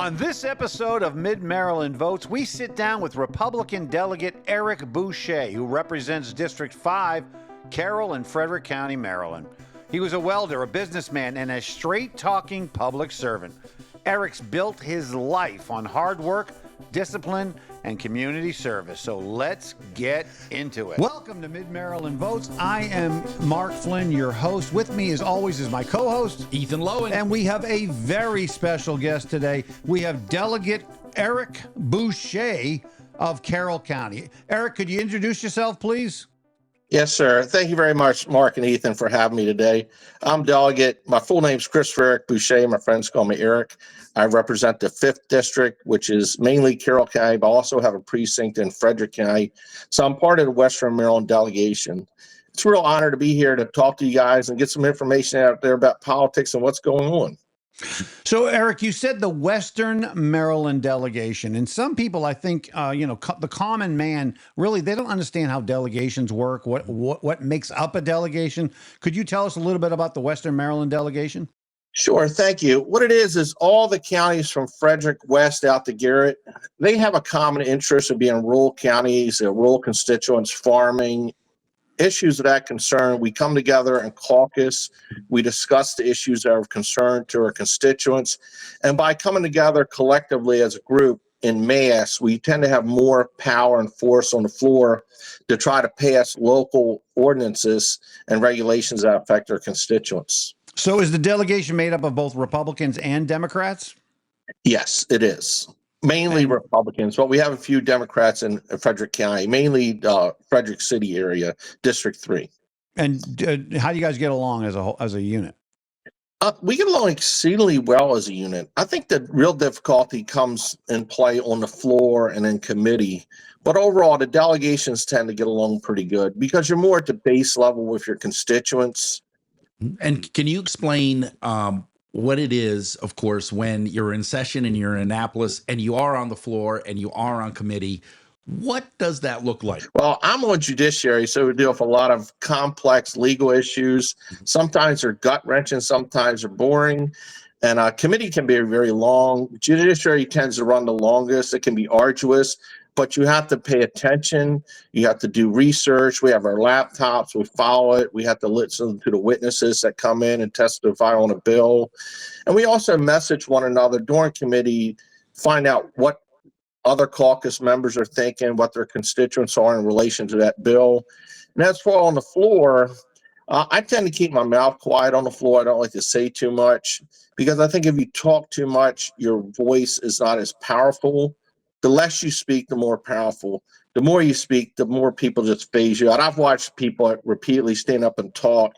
On this episode of Mid-Maryland Votes, we sit down with Republican Delegate Eric Bouchat, who represents District 5, Carroll and Frederick County, Maryland. He was a welder, a businessman, and a straight-talking public servant. Eric's built his life on hard work, discipline, and community service. So let's get into it. Welcome to Mid-Maryland Votes. I am Mark Flynn, your host. With me, as always, is my co-host, Ethan Lowen. And we have a very special guest today. We have Delegate Eric Bouchat of Carroll County. Eric, could you introduce yourself, please? Yes, sir. Thank you very much, Mark and Ethan, for having me today. I'm Delegate. My full name is Christopher Eric Bouchat. My friends call me Eric. I represent the 5th District, which is mainly Carroll County, but also have a precinct in Frederick County. So I'm part of the Western Maryland delegation. It's a real honor to be here to talk to you guys and get some information out there about politics and what's going on. So, Eric, you said the Western Maryland delegation, and some people, I think, the common man, really, they don't understand how delegations work, what makes up a delegation. Could you tell us a little bit about the Western Maryland delegation? Sure, thank you. What it is all the counties from Frederick West out to Garrett, they have a common interest of being rural counties, rural constituents, farming, issues of that concern. We come together and caucus. We discuss the issues that are of concern to our constituents. And by coming together collectively as a group in mass, we tend to have more power and force on the floor to try to pass local ordinances and regulations that affect our constituents. So is the delegation made up of both Republicans and Democrats? Yes, it is. Mainly Republicans, but we have a few Democrats in Frederick County, mainly Frederick City area, District 3. And how do you guys get along as a unit? We get along exceedingly well as a unit. I think the real difficulty comes in play on the floor and in committee. But overall, the delegations tend to get along pretty good because you're more at the base level with your constituents. And can you explain what it is, of course, when you're in session and you're in Annapolis and you are on the floor and you are on committee? What does that look like? Well, I'm on judiciary, so we deal with a lot of complex legal issues. Sometimes they're gut-wrenching, sometimes they're boring. And committee can be very long. Judiciary tends to run the longest. It can be arduous, but you have to pay attention. You have to do research. We have our laptops. We follow it. We have to listen to the witnesses that come in and testify on a bill. And we also message one another during committee, find out what other caucus members are thinking, what their constituents are in relation to that bill. And as for on the floor, I tend to keep my mouth quiet on the floor. I don't like to say too much because I think if you talk too much, your voice is not as powerful. The less you speak, the more powerful. The more you speak, the more people just phase you out. I've watched people repeatedly stand up and talk,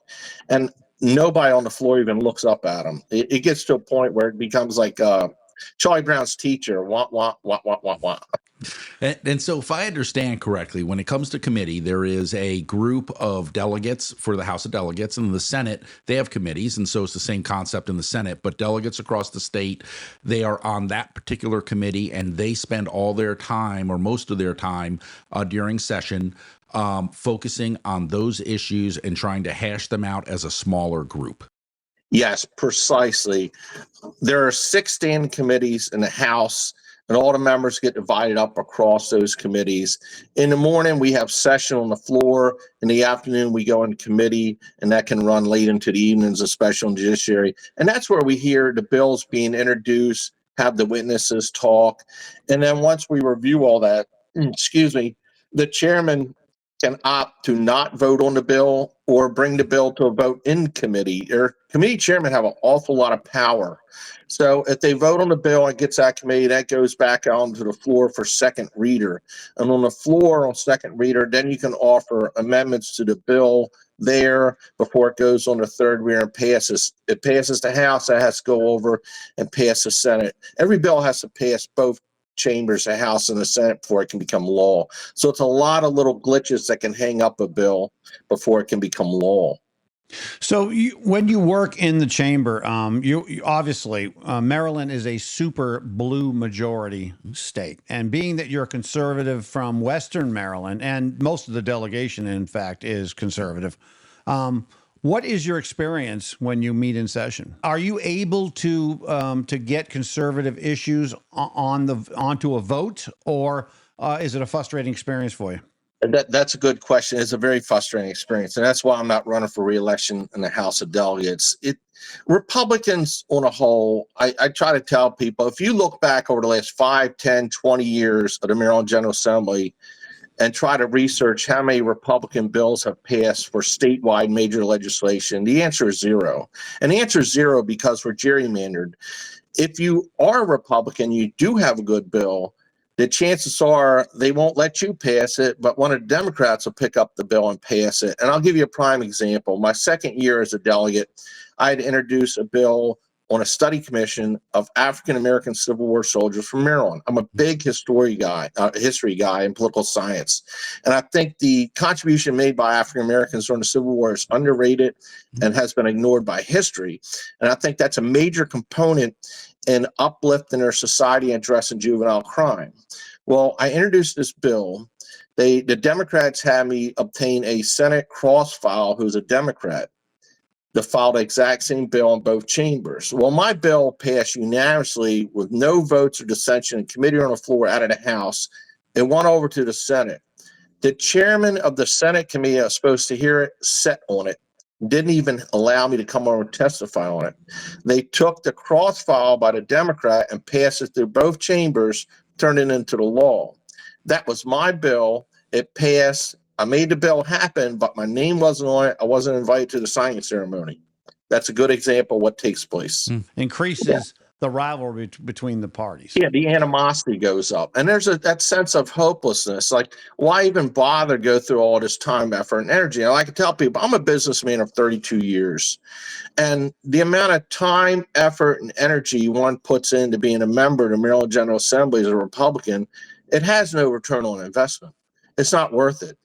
and nobody on the floor even looks up at them. It gets to a point where it becomes like Charlie Brown's teacher, wah, wah, wah, wah, wah, wah. And so if I understand correctly, when it comes to committee, there is a group of delegates for the House of Delegates, and in the Senate, they have committees. And so it's the same concept in the Senate, but delegates across the state, they are on that particular committee and they spend all their time or most of their time during session focusing on those issues and trying to hash them out as a smaller group. Yes, precisely. There are 6 standing committees in the House, and all the members get divided up across those committees. In the morning, we have session on the floor. In the afternoon, we go in committee, and that can run late into the evenings, especially on judiciary. And that's where we hear the bills being introduced, have the witnesses talk. And then once we review all that, the chairman can opt to not vote on the bill or bring the bill to a vote in committee. Or committee chairmen have an awful lot of power. So if they vote on the bill and it gets that committee, that goes back onto the floor for second reader. And on the floor on second reader, then you can offer amendments to the bill there before it goes on the third reader and passes. It passes the House, that has to go over and pass the Senate. Every bill has to pass both chambers, the House and the Senate, before it can become law. So it's a lot of little glitches that can hang up a bill before it can become law. So when you work in the chamber, you obviously, Maryland is a super blue majority state. And being that you're a conservative from Western Maryland, and most of the delegation, in fact, is conservative, What is your experience when you meet in session? Are you able to get conservative issues onto a vote, or is it a frustrating experience for you? That's a good question. It's a very frustrating experience, and that's why I'm not running for re-election in the House of Delegates. Republicans on a whole, I try to tell people, if you look back over the last 5, 10, 20 years of the Maryland General Assembly and try to research how many Republican bills have passed for statewide major legislation, the answer is zero. And the answer is zero because we're gerrymandered. If you are a Republican, you do have a good bill, the chances are they won't let you pass it, but one of the Democrats will pick up the bill and pass it. And I'll give you a prime example. My second year as a delegate, I had introduced a bill on a study commission of African-American Civil War soldiers from Maryland. I'm a big history guy in political science. And I think the contribution made by African-Americans during the Civil War is underrated and has been ignored by history. And I think that's a major component in uplifting our society and addressing juvenile crime. Well, I introduced this bill. The Democrats had me obtain a Senate cross-file who's a Democrat to file the exact same bill in both chambers. Well, my bill passed unanimously with no votes or dissension in committee or on the floor out of the House. It went over to the Senate. The chairman of the Senate committee I was supposed to hear it sat on it. Didn't even allow me to come over and testify on it. They took the cross-file by the Democrat and passed it through both chambers, turned it into the law. That was my bill. It passed. I made the bill happen, but my name wasn't on it. I wasn't invited to the signing ceremony. That's a good example of what takes place. Increases the rivalry between the parties. Yeah, the animosity goes up. And there's that sense of hopelessness. Like, why even bother go through all this time, effort, and energy? And I can tell people, I'm a businessman of 32 years. And the amount of time, effort, and energy one puts into being a member of the Maryland General Assembly as a Republican, it has no return on investment. It's not worth it.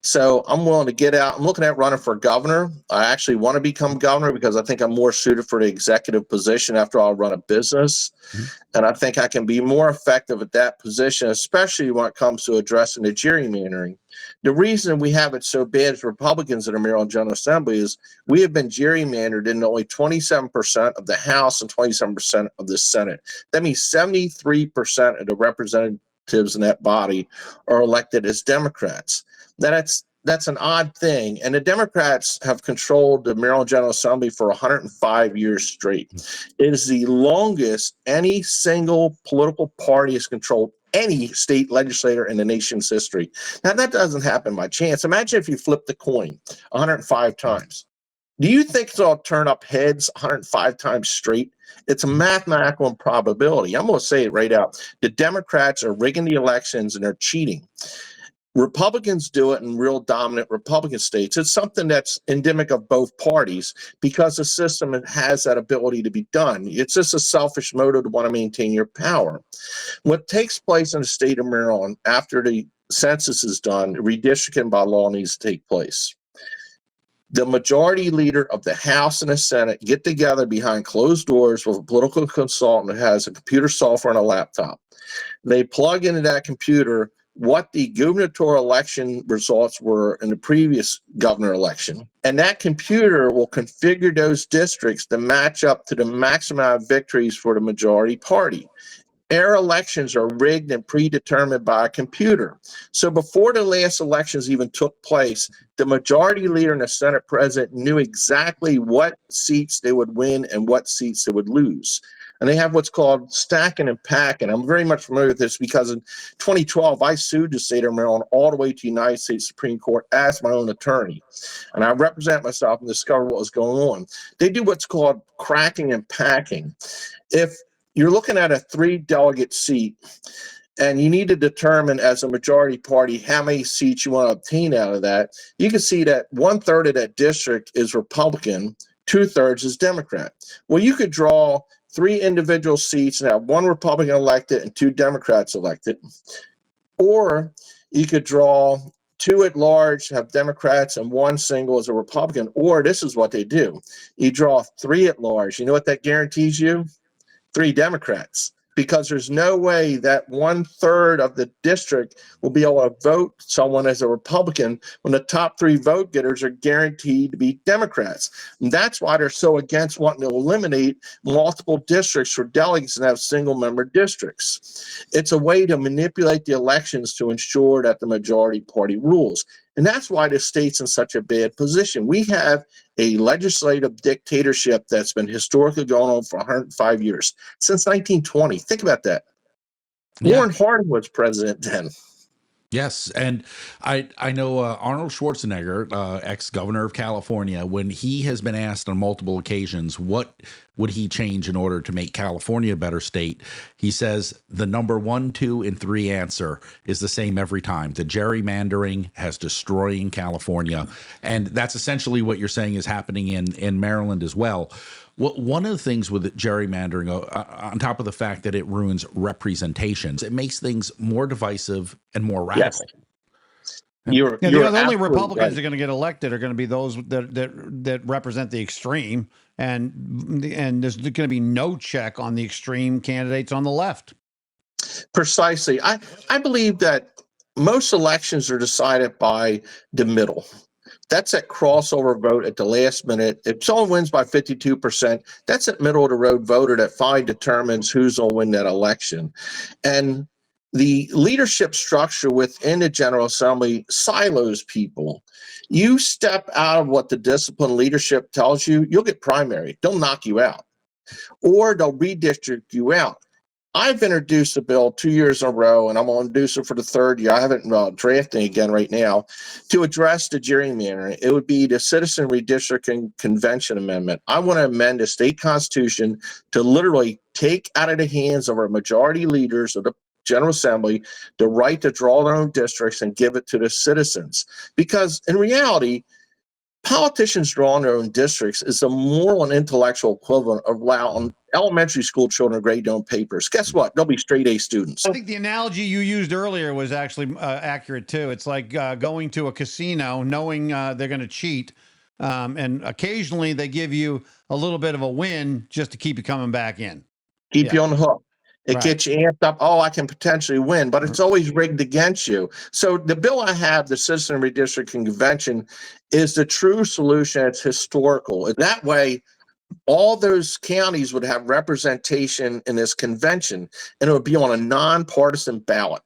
So I'm willing to get out. I'm looking at running for governor. I actually want to become governor because I think I'm more suited for the executive position after I'll run a business. And I think I can be more effective at that position, especially when it comes to addressing the gerrymandering. The reason we have it so bad as Republicans in the Maryland General Assembly is we have been gerrymandered in only 27% of the House and 27% of the Senate. That means 73% of the representatives in that body are elected as Democrats. That's an odd thing. And the Democrats have controlled the Maryland General Assembly for 105 years straight. It is the longest any single political party has controlled any state legislator in the nation's history. Now, that doesn't happen by chance. Imagine if you flip the coin 105 times. Do you think it'll turn up heads 105 times straight? It's a mathematical improbability. I'm going to say it right out. The Democrats are rigging the elections and they're cheating. Republicans do it in real dominant Republican states. It's something that's endemic of both parties because the system has that ability to be done. It's just a selfish motive to want to maintain your power. What takes place in the state of Maryland after the census is done, redistricting by law needs to take place. The majority leader of the House and the Senate get together behind closed doors with a political consultant who has a computer software and a laptop. They plug into that computer what the gubernatorial election results were in the previous governor election. And that computer will configure those districts to match up to the maximum amount of victories for the majority party. Our elections are rigged and predetermined by a computer. So before the last elections even took place, the majority leader and the Senate president knew exactly what seats they would win and what seats they would lose. And they have what's called stacking and packing. I'm very much familiar with this because in 2012, I sued the state of Maryland all the way to the United States Supreme Court as my own attorney. And I represent myself and discover what was going on. They do what's called cracking and packing. If you're looking at a 3-delegate seat and you need to determine as a majority party how many seats you want to obtain out of that, you can see that 1/3 of that district is Republican, 2/3 is Democrat. Well, you could draw 3 individual seats and have 1 Republican elected and 2 Democrats elected. Or you could draw 2 at large, have Democrats, and 1 single as a Republican. Or this is what they do. You draw 3 at large. You know what that guarantees you? 3 Democrats. because there's no way that 1/3 of the district will be able to vote someone as a Republican when the top 3 vote getters are guaranteed to be Democrats. And that's why they're so against wanting to eliminate multiple districts for delegates and have single member districts. It's a way to manipulate the elections to ensure that the majority party rules. And that's why the state's in such a bad position. We have a legislative dictatorship that's been historically going on for 105 years, since 1920. Think about that. Yeah. Warren Harding was president then. Yes, and I know Arnold Schwarzenegger, ex-governor of California, when he has been asked on multiple occasions what would he change in order to make California a better state, he says the number 1, 2, and 3 answer is the same every time. The gerrymandering has destroying California, and that's essentially what you're saying is happening in Maryland as well. Well, one of the things with gerrymandering, on top of the fact that it ruins representations, it makes things more divisive and more radical. Yes. The only Republicans that are going to get elected are going to be those that represent the extreme, and there's going to be no check on the extreme candidates on the left. Precisely. I believe that most elections are decided by the middle. That's that crossover vote at the last minute. If someone wins by 52%, that's that middle of the road voter that finally determines who's going to win that election. And the leadership structure within the General Assembly silos people. You step out of what the disciplined leadership tells you, you'll get primary. They'll knock you out, or they'll redistrict you out. I've introduced a bill 2 years in a row, and I'm going to introduce it for the 3rd year. I haven't drafting again right now to address the gerrymandering. It would be the Citizen Redistricting Convention Amendment. I want to amend the state constitution to literally take out of the hands of our majority leaders of the General Assembly the right to draw their own districts and give it to the citizens. Because in reality, politicians drawing their own districts is the moral and intellectual equivalent of allowing elementary school children to grade their own papers. Guess what? They'll be straight A students. I think the analogy you used earlier was actually accurate too. It's like going to a casino knowing they're going to cheat, and occasionally they give you a little bit of a win just to keep you coming back in. Keep you on the hook. It Right. gets you amped up. Oh, I can potentially win, but it's always rigged against you. So the bill I have, the Citizen Redistricting Convention, is the true solution. It's historical. That way, all those counties would have representation in this convention, and it would be on a nonpartisan ballot.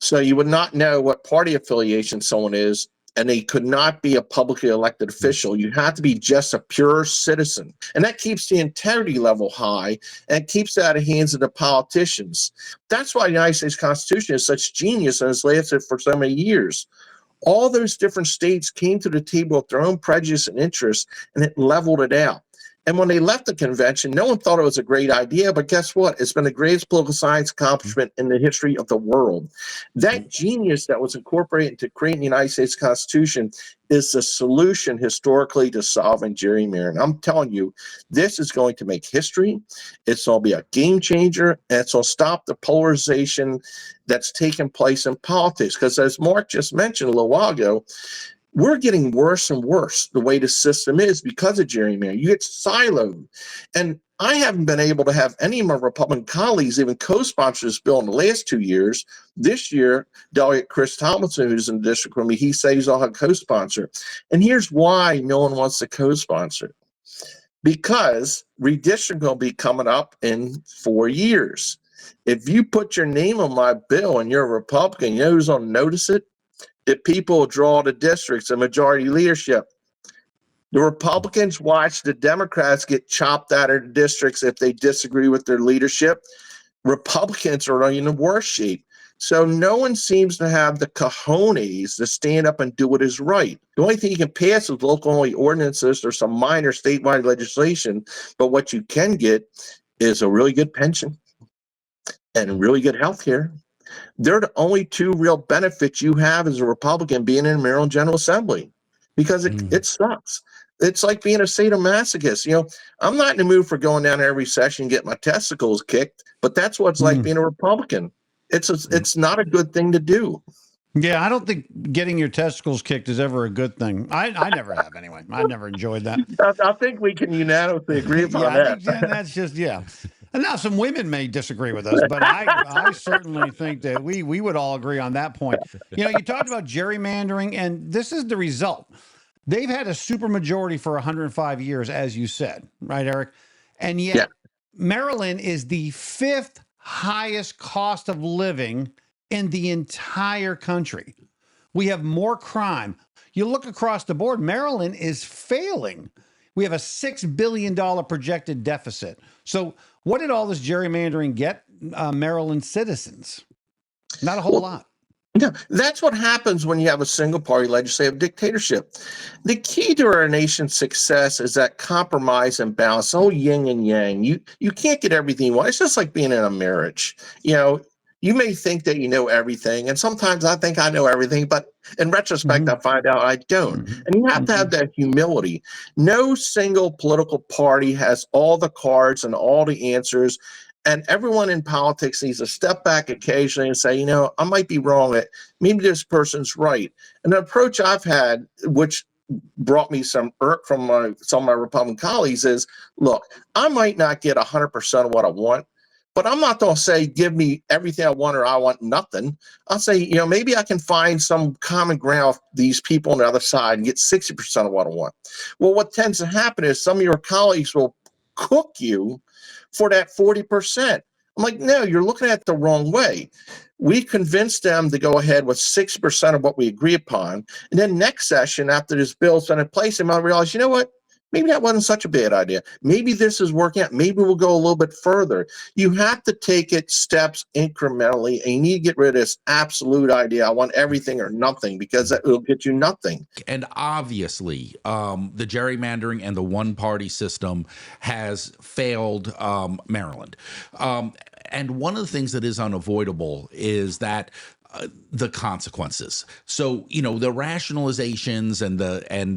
So you would not know what party affiliation someone is, and they could not be a publicly elected official. You have to be just a pure citizen. And that keeps the integrity level high and keeps it out of the hands of the politicians. That's why the United States Constitution is such genius and has lasted for so many years. All those different states came to the table with their own prejudice and interests, and it leveled it out. And when they left the convention, no one thought it was a great idea, but guess what? It's been the greatest political science accomplishment in the history of the world. That genius that was incorporated into creating the United States Constitution is the solution historically to solving gerrymandering. I'm telling you, this is going to make history. It's going to be a game changer, and it's going to stop the polarization that's taking place in politics. Because as Mark just mentioned a little while ago, we're getting worse and worse the way the system is because of gerrymandering. You get siloed. And I haven't been able to have any of my Republican colleagues even co-sponsor this bill in the last 2 years. This year, Delegate Chris Tomlinson, who's in the district with me, he says I'll have co-sponsor. And here's why no one wants to co-sponsor. Because redistricting will be coming up in 4 years. If you put your name on my bill and you're a Republican, you know who's going to notice it? The people draw the districts, the majority leadership. The Republicans watch the Democrats get chopped out of the districts if they disagree with their leadership. Republicans are in the worst shape. So no one seems to have the cojones to stand up and do what is right. The only thing you can pass is local-only ordinances or some minor statewide legislation, but what you can get is a really good pension and really good health care. They're the only 2 real benefits you have as a Republican being in the Maryland General Assembly, because it sucks. It's like being a sadomasochist. You know, I'm not in the mood for going down every session and get my testicles kicked, but that's what it's like being a Republican. It's not a good thing to do. Yeah, I don't think getting your testicles kicked is ever a good thing. I never have anyway. I never enjoyed that. I think we can unanimously agree upon I that. think that's just, yeah. And now some women may disagree with us, but I certainly think that we would all agree on that point. You know, you talked about gerrymandering, and this is the result. They've had a supermajority for 105 years, as you said, right, Eric? And yet Yeah. Maryland is the fifth highest cost of living in the entire country. We have more crime. You look across the board, Maryland is failing. We have a $6 billion projected deficit. So what did all this gerrymandering get Maryland citizens? Not a whole lot. Yeah, that's what happens when you have a single party legislative dictatorship. The key to our nation's success is that compromise and balance, the whole yin and yang. You can't get everything you want. It's just like being in a marriage. You know, you may think that you know everything, and sometimes I think I know everything, but in retrospect, I find out I don't. And you have to have that humility. No single political party has all the cards and all the answers. And everyone in politics needs to step back occasionally and say, you know, I might be wrong. Maybe this person's right. And the approach I've had, which brought me some irk from some of my Republican colleagues, is, look, I might not get 100% of what I want, but I'm not going to say, give me everything I want or I want nothing. I'll say, you know, maybe I can find some common ground with these people on the other side and get 60% of what I want. Well, what tends to happen is some of your colleagues will cook you for that 40%. I'm like, no, you're looking at it the wrong way. We convinced them to go ahead with 6% of what we agree upon. And then next session, after this bill's been in place, they might realize, you know what? Maybe that wasn't such a bad idea. Maybe this is working out. Maybe we'll go a little bit further. You have to take it steps incrementally, and you need to get rid of this absolute idea, I want everything or nothing, because that will get you nothing. And obviously, the gerrymandering and the one-party system has failed Maryland. And one of the things that is unavoidable is that the consequences. So, you know, the rationalizations and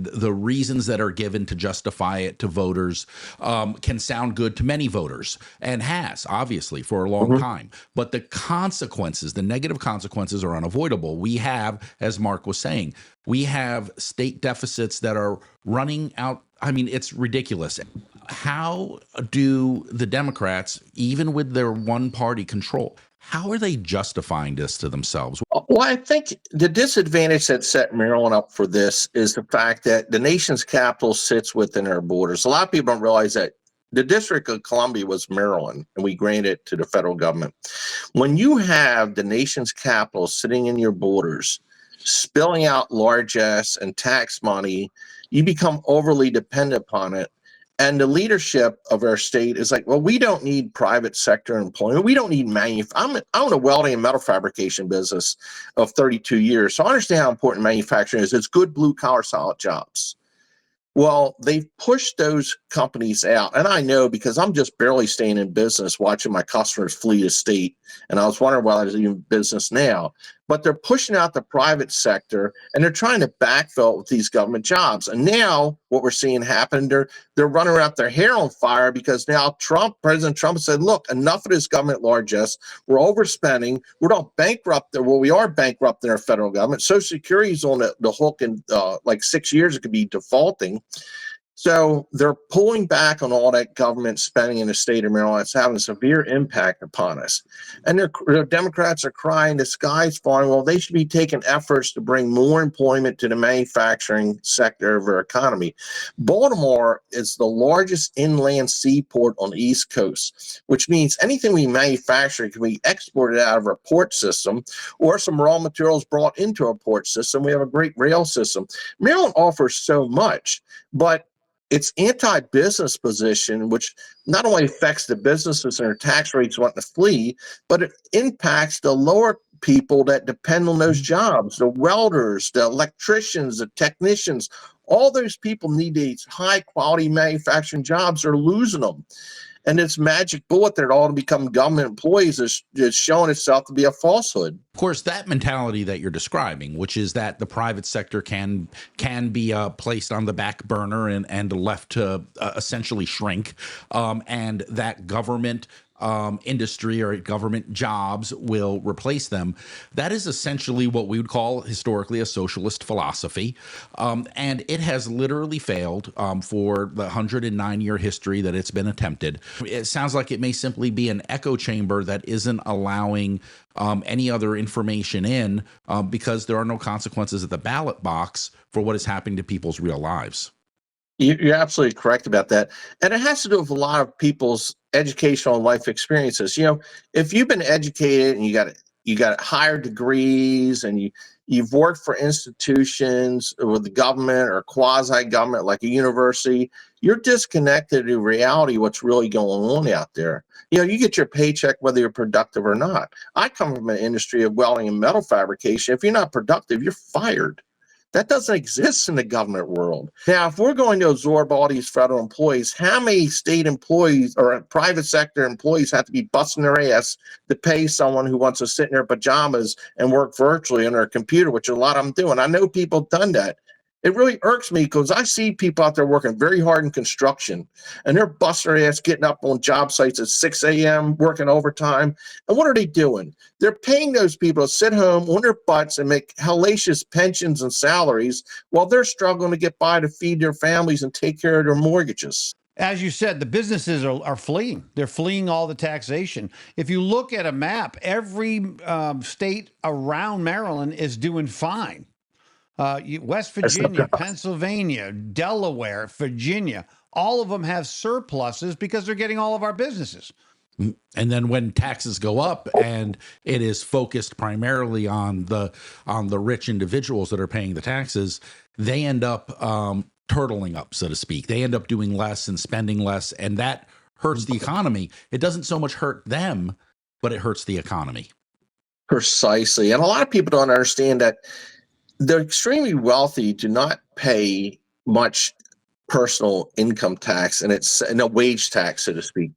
the reasons that are given to justify it to voters can sound good to many voters, and has obviously for a long time. But the consequences, the negative consequences, are unavoidable. We have, as Mark was saying, we have state deficits that are running out. I mean, it's ridiculous. How do the Democrats, even with their one-party control, how are they justifying this to themselves? Well, I think the disadvantage that set Maryland up for this is the fact that the nation's capital sits within our borders. A lot of people don't realize that the District of Columbia was Maryland, and we granted it to the federal government. When you have the nation's capital sitting in your borders, spilling out largesse and tax money, you become overly dependent upon it. And the leadership of our state is like, well, we don't need private sector employment. We don't need I own a welding and metal fabrication business of 32 years. So I understand how important manufacturing is. It's good blue collar solid jobs. Well, they've pushed those companies out. And I know, because I'm just barely staying in business, watching my customers flee the state. And I was wondering why I was even in business now. But they're pushing out the private sector, and they're trying to backfill it with these government jobs. And now what we're seeing happen, they're running around their hair on fire, because now President Trump said, look, enough of this government largesse. We're overspending. We're not bankrupt. Well, we are bankrupt in our federal government. Social Security's on the hook in like 6 years. It could be defaulting. So they're pulling back on all that government spending in the state of Maryland. It's having a severe impact upon us. And the Democrats are crying, the sky's falling. Well, they should be taking efforts to bring more employment to the manufacturing sector of our economy. Baltimore is the largest inland seaport on the East Coast, which means anything we manufacture can be exported out of our port system, or some raw materials brought into our port system. We have a great rail system. Maryland offers so much, but its anti-business position, which not only affects the businesses and their tax rates wanting to flee, but it impacts the lower people that depend on those jobs, the welders, the electricians, the technicians. All those people need these high-quality manufacturing jobs. They're losing them. And this magic bullet that all to become government employees is showing itself to be a falsehood. Of course, that mentality that you're describing, which is that the private sector can be placed on the back burner and left to essentially shrink, and that government industry or government jobs will replace them. That is essentially what we would call historically a socialist philosophy. And it has literally failed for the 109-year history that it's been attempted. It sounds like it may simply be an echo chamber that isn't allowing any other information in because there are no consequences at the ballot box for what is happening to people's real lives. You're absolutely correct about that. And it has to do with a lot of people's educational and life experiences. If you've been educated and you got higher degrees and you've worked for institutions with the government or quasi-government like a university, you're disconnected to reality, what's really going on out there. You get your paycheck whether you're productive or not. I come from an industry of welding and metal fabrication. If you're not productive, you're fired. That doesn't exist in the government world. Now, if we're going to absorb all these federal employees, how many state employees or private sector employees have to be busting their ass to pay someone who wants to sit in their pajamas and work virtually on their computer, which a lot of them do? And I know people have done that. It really irks me because I see people out there working very hard in construction and they're busting their ass getting up on job sites at 6 a.m., working overtime. And what are they doing? They're paying those people to sit home on their butts and make hellacious pensions and salaries while they're struggling to get by to feed their families and take care of their mortgages. As you said, the businesses are fleeing. They're fleeing all the taxation. If you look at a map, every state around Maryland is doing fine. West Virginia, Pennsylvania, Delaware, Virginia, all of them have surpluses because they're getting all of our businesses. And then when taxes go up and it is focused primarily on the rich individuals that are paying the taxes, they end up turtling up, so to speak. They end up doing less and spending less, and that hurts the economy. It doesn't so much hurt them, but it hurts the economy. Precisely. And a lot of people don't understand that the extremely wealthy do not pay much personal income tax, and it's a wage tax, so to speak.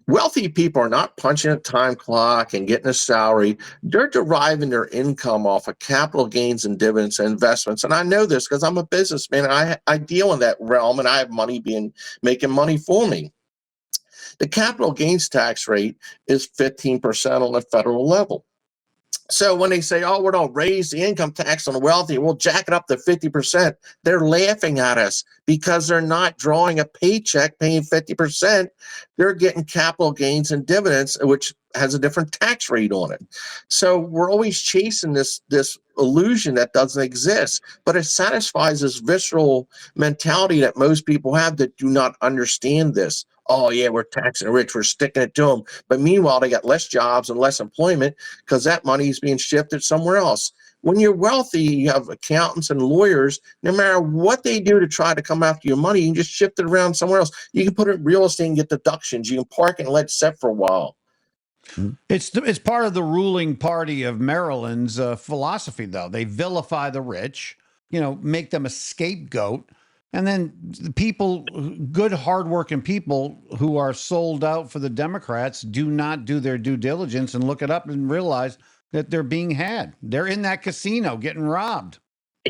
Wealthy people are not punching a time clock and getting a salary. They're deriving their income off of capital gains and dividends and investments. And I know this because I'm a businessman and I deal in that realm and I have money making money for me. The capital gains tax rate is 15% on the federal level. So when they say, oh, we're going to raise the income tax on the wealthy, we'll jack it up to 50%, they're laughing at us because they're not drawing a paycheck paying 50%. They're getting capital gains and dividends, which has a different tax rate on it. So we're always chasing this illusion that doesn't exist, but it satisfies this visceral mentality that most people have that do not understand this. Oh, yeah, we're taxing the rich, we're sticking it to them. But meanwhile, they got less jobs and less employment because that money is being shifted somewhere else. When you're wealthy, you have accountants and lawyers. No matter what they do to try to come after your money, you can just shift it around somewhere else. You can put it in real estate and get deductions. You can park it and let it set for a while. It's part of the ruling party of Maryland's philosophy, though. They vilify the rich, make them a scapegoat. And then the people, good, hardworking people who are sold out for the Democrats do not do their due diligence and look it up and realize that they're being had. They're in that casino getting robbed.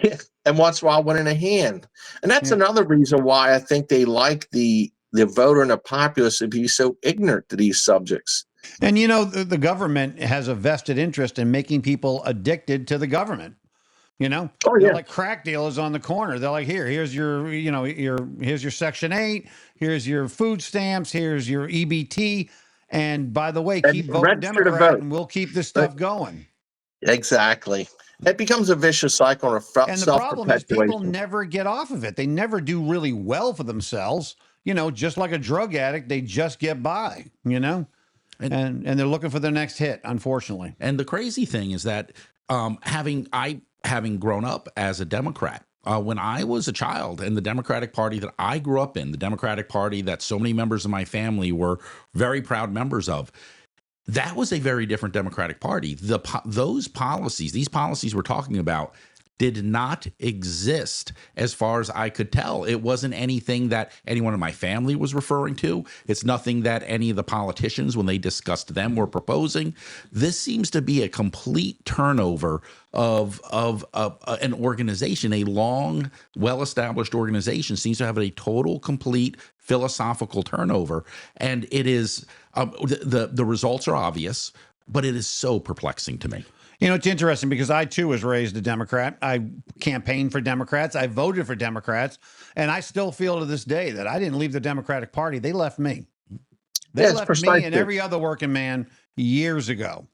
Yeah. And once in a while winning a hand. And that's another reason why I think they like the voter and the populace to be so ignorant to these subjects. And, the government has a vested interest in making people addicted to the government. They're like crack dealers on the corner. They're like, here's your, here's your Section 8, here's your food stamps, here's your EBT. And by the way, keep voting Democrat and we'll keep this stuff going. Exactly. It becomes a vicious cycle of self-perpetuation. And the problem is people never get off of it. They never do really well for themselves. Just like a drug addict, they just get by, and they're looking for their next hit, unfortunately. And the crazy thing is that having grown up as a Democrat, when I was a child, and the Democratic Party that I grew up in, the Democratic Party that so many members of my family were very proud members of, that was a very different Democratic Party. These policies we're talking about did not exist as far as I could tell. It wasn't anything that anyone in my family was referring to. It's nothing that any of the politicians, when they discussed them, were proposing. This seems to be a complete turnover of an organization. A long, well-established organization seems to have a total, complete philosophical turnover. And it is, the results are obvious, but it is so perplexing to me. You know, it's interesting because I, too, was raised a Democrat. I campaigned for Democrats. I voted for Democrats. And I still feel to this day that I didn't leave the Democratic Party. They left me. They left me and every other working man years ago.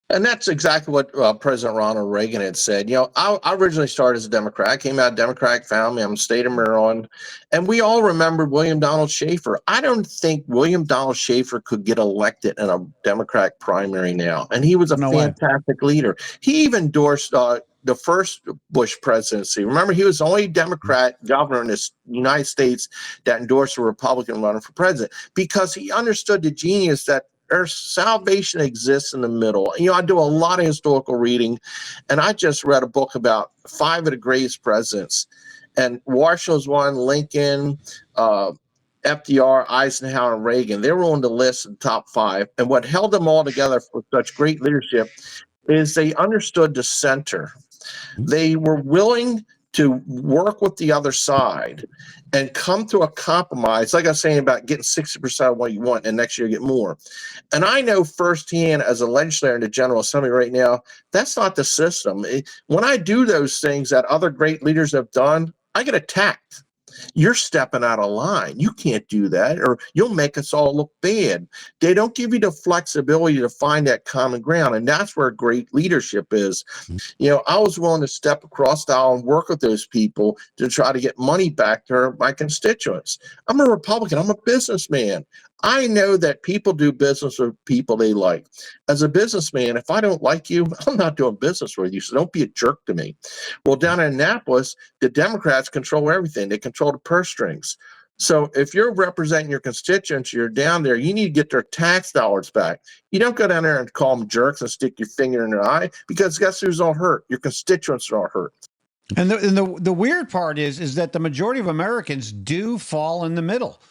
And that's exactly what President Ronald Reagan had said. You know, I originally started as a Democrat. I came out of Democratic family. I'm in the state of Maryland. And we all remember William Donald Schaefer. I don't think William Donald Schaefer could get elected in a Democratic primary now. And he was a fantastic leader. He even endorsed the first Bush presidency. Remember, he was the only Democrat governor in the United States that endorsed a Republican running for president because he understood the genius that our salvation exists in the middle. You know, I do a lot of historical reading, and I just read a book about 5 of the greatest presidents. And Washington was one, Lincoln, FDR, Eisenhower, and Reagan. They were on the list of the top 5. And what held them all together for such great leadership is they understood the center. They were willing to work with the other side and come to a compromise, like I was saying about getting 60% of what you want and next year get more. And I know firsthand as a legislator in the General Assembly right now, that's not the system. When I do those things that other great leaders have done, I get attacked. You're stepping out of line. You can't do that, or you'll make us all look bad. They don't give you the flexibility to find that common ground, and that's where great leadership is. You know, I was willing to step across the aisle and work with those people to try to get money back to my constituents. I'm a Republican. I'm a businessman. I know that people do business with people they like. As a businessman, if I don't like you, I'm not doing business with you, so don't be a jerk to me. Well, down in Annapolis, the Democrats control everything. They control the purse strings. So if you're representing your constituents, you're down there, you need to get their tax dollars back. You don't go down there and call them jerks and stick your finger in their eye, because guess who's all hurt? Your constituents are all hurt. And the weird part is that the majority of Americans do fall in the middle.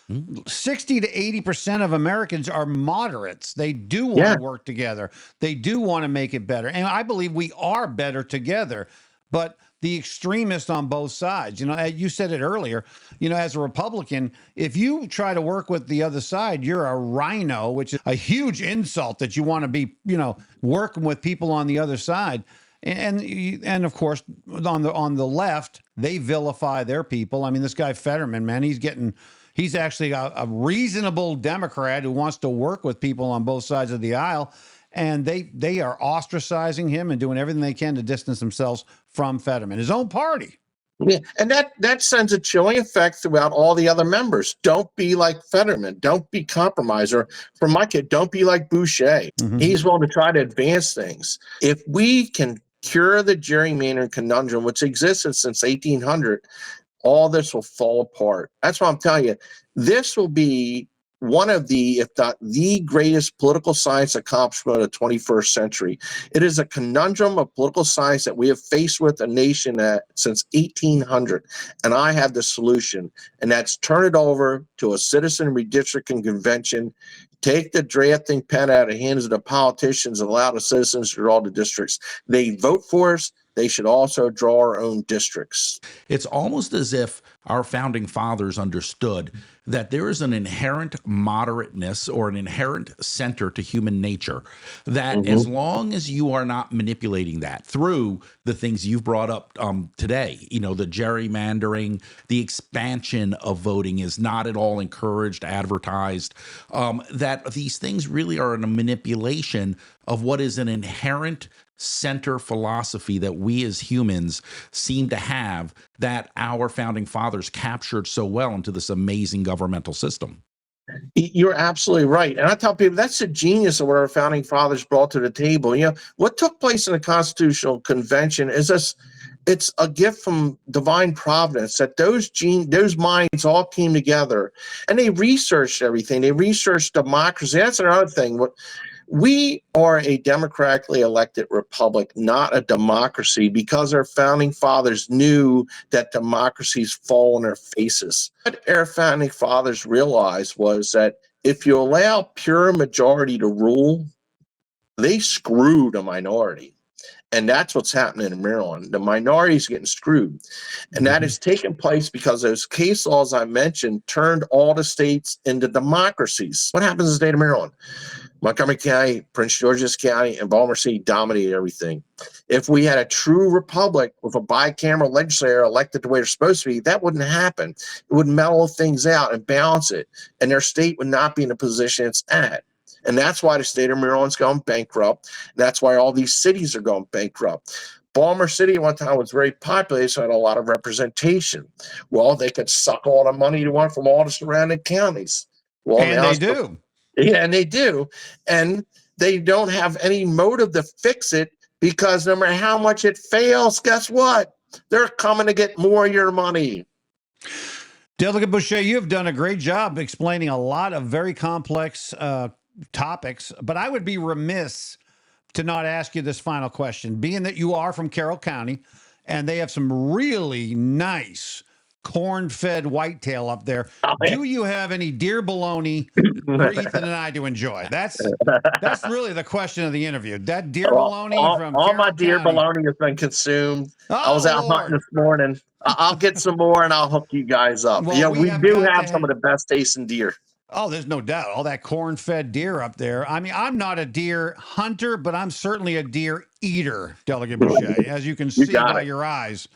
60 to 80% of Americans are moderates. They do want to work together. They do want to make it better. And I believe we are better together. But the extremists on both sides, you know, you said it earlier, you know, as a Republican, if you try to work with the other side, you're a rhino, which is a huge insult that you want to be, you know, working with people on the other side. And of course, on the left, they vilify their people. I mean, this guy Fetterman, man, he's actually a reasonable Democrat who wants to work with people on both sides of the aisle. And they are ostracizing him and doing everything they can to distance themselves from Fetterman, his own party. Yeah, and that sends a chilling effect throughout all the other members. Don't be like Fetterman. Don't be compromiser. For my kid, don't be like Bouchat. He's willing to try to advance things. If we can cure the gerrymandering conundrum, which existed since 1800, all this will fall apart. That's what I'm telling you. This will be one of the, if not the greatest political science accomplishment of the 21st century. It is a conundrum of political science that we have faced with a nation since 1800. And I have the solution, and that's turn it over to a citizen redistricting convention. Take the drafting pen out of the hands of the politicians and allow the citizens to draw the districts. They vote for us. They should also draw our own districts. It's almost as if our founding fathers understood that there is an inherent moderateness or an inherent center to human nature, that as long as you are not manipulating that through the things you've brought up today, you know, the gerrymandering, the expansion of voting is not at all encouraged, advertised, that these things really are a manipulation of what is an inherent center philosophy that we as humans seem to have, that our founding fathers captured so well into this amazing governmental system. You're absolutely right. And I tell people that's the genius of what our founding fathers brought to the table. You know, what took place in the Constitutional Convention is it's a gift from divine providence that those minds all came together and they researched everything. They researched democracy. That's another thing. We are a democratically elected republic, not a democracy, because our founding fathers knew that democracies fall on their faces. What our founding fathers realized was that if you allow pure majority to rule, they screw the minority. And that's what's happening in Maryland. The minority is getting screwed. And that has taken place because those case laws I mentioned turned all the states into democracies. What happens in the state of Maryland? Montgomery County, Prince George's County, and Baltimore City dominated everything. If we had a true republic with a bicameral legislature elected the way they're supposed to be, that wouldn't happen. It would mellow things out and balance it, and their state would not be in the position it's at. And that's why the state of Maryland's going bankrupt. That's why all these cities are going bankrupt. Baltimore City at one time was very populated, so had a lot of representation. Well, they could suck all the money they want from all the surrounding counties. Well, and they do. Yeah, and they do. And they don't have any motive to fix it because no matter how much it fails, guess what? They're coming to get more of your money. Delegate Bouchat, you have done a great job explaining a lot of very complex topics, but I would be remiss to not ask you this final question, being that you are from Carroll County and they have some really nice corn-fed whitetail up there. Do you have any deer bologna for Ethan and I to enjoy? That's really the question of the interview. That deer bologna from all Carroll my deer County. bologna has been consumed. Oh, I was out hunting this morning. I'll get some more and I'll hook you guys up. Well, we do have some of the best tasting deer. Oh, there's no doubt. All that corn-fed deer up there. I mean, I'm not a deer hunter, but I'm certainly a deer eater, Delegate Bouchat, as you can see by your eyes.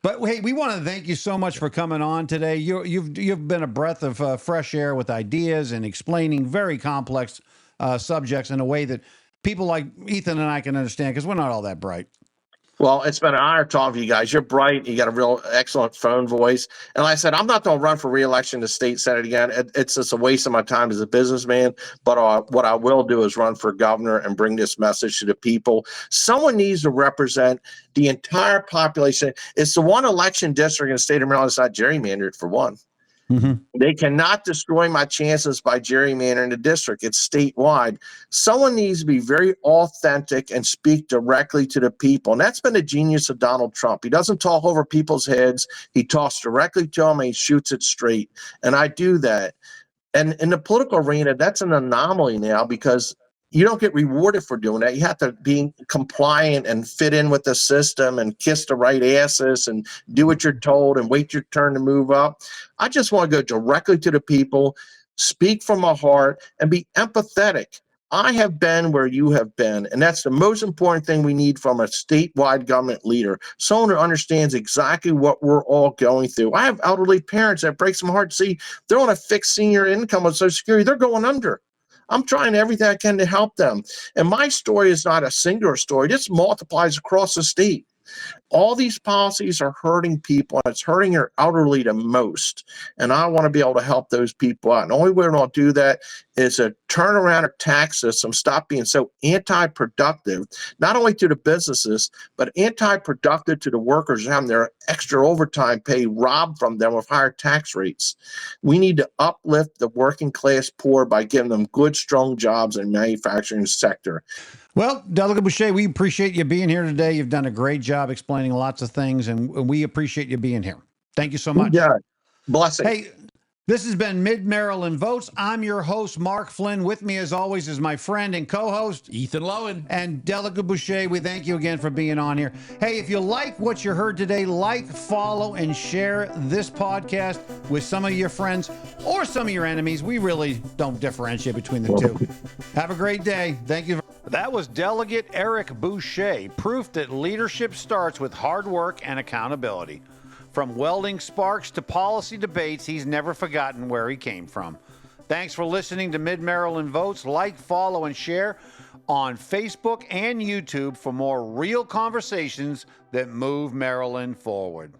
But hey, we want to thank you so much for coming on today. You've been a breath of fresh air with ideas and explaining very complex subjects in a way that people like Ethan and I can understand, because we're not all that bright. Well, it's been an honor talking to you guys. You're bright. You got a real excellent phone voice. And like I said, I'm not going to run for re-election to state senate again. It's just a waste of my time as a businessman. But what I will do is run for governor and bring this message to the people. Someone needs to represent the entire population. It's the one election district in the state of Maryland that's not gerrymandered, for one. Mm-hmm. They cannot destroy my chances by gerrymandering the district. It's statewide. Someone needs to be very authentic and speak directly to the people. And that's been the genius of Donald Trump. He doesn't talk over people's heads. He talks directly to them and he shoots it straight. And I do that. And in the political arena, that's an anomaly now because you don't get rewarded for doing that. You have to be compliant and fit in with the system and kiss the right asses and do what you're told and wait your turn to move up. I just want to go directly to the people, speak from my heart, and be empathetic. I have been where you have been, and that's the most important thing we need from a statewide government leader, someone who understands exactly what we're all going through. I have elderly parents that breaks my heart to see they're on a fixed senior income with Social Security. They're going under. I'm trying everything I can to help them. And my story is not a singular story. This multiplies across the state. All these policies are hurting people, and it's hurting your elderly the most. And I want to be able to help those people out. And the only way we're going to do that is to turn around our tax system, stop being so anti-productive, not only to the businesses, but anti-productive to the workers having their extra overtime pay robbed from them with higher tax rates. We need to uplift the working class poor by giving them good, strong jobs in the manufacturing sector. Well, Delegate Bouchat, we appreciate you being here today. You've done a great job explaining lots of things, and we appreciate you being here. Thank you so much. Yeah. Blessing. Hey, this has been Mid-Maryland Votes. I'm your host, Mark Flynn. With me, as always, is my friend and co-host, Ethan Lowen. And Delegate Bouchat, we thank you again for being on here. Hey, if you like what you heard today, like, follow, and share this podcast with some of your friends or some of your enemies. We really don't differentiate between the two. Have a great day. Thank you. That was Delegate Eric Bouchat, proof that leadership starts with hard work and accountability. From welding sparks to policy debates, he's never forgotten where he came from. Thanks for listening to Mid-Maryland Votes. Like, follow, and share on Facebook and YouTube for more real conversations that move Maryland forward.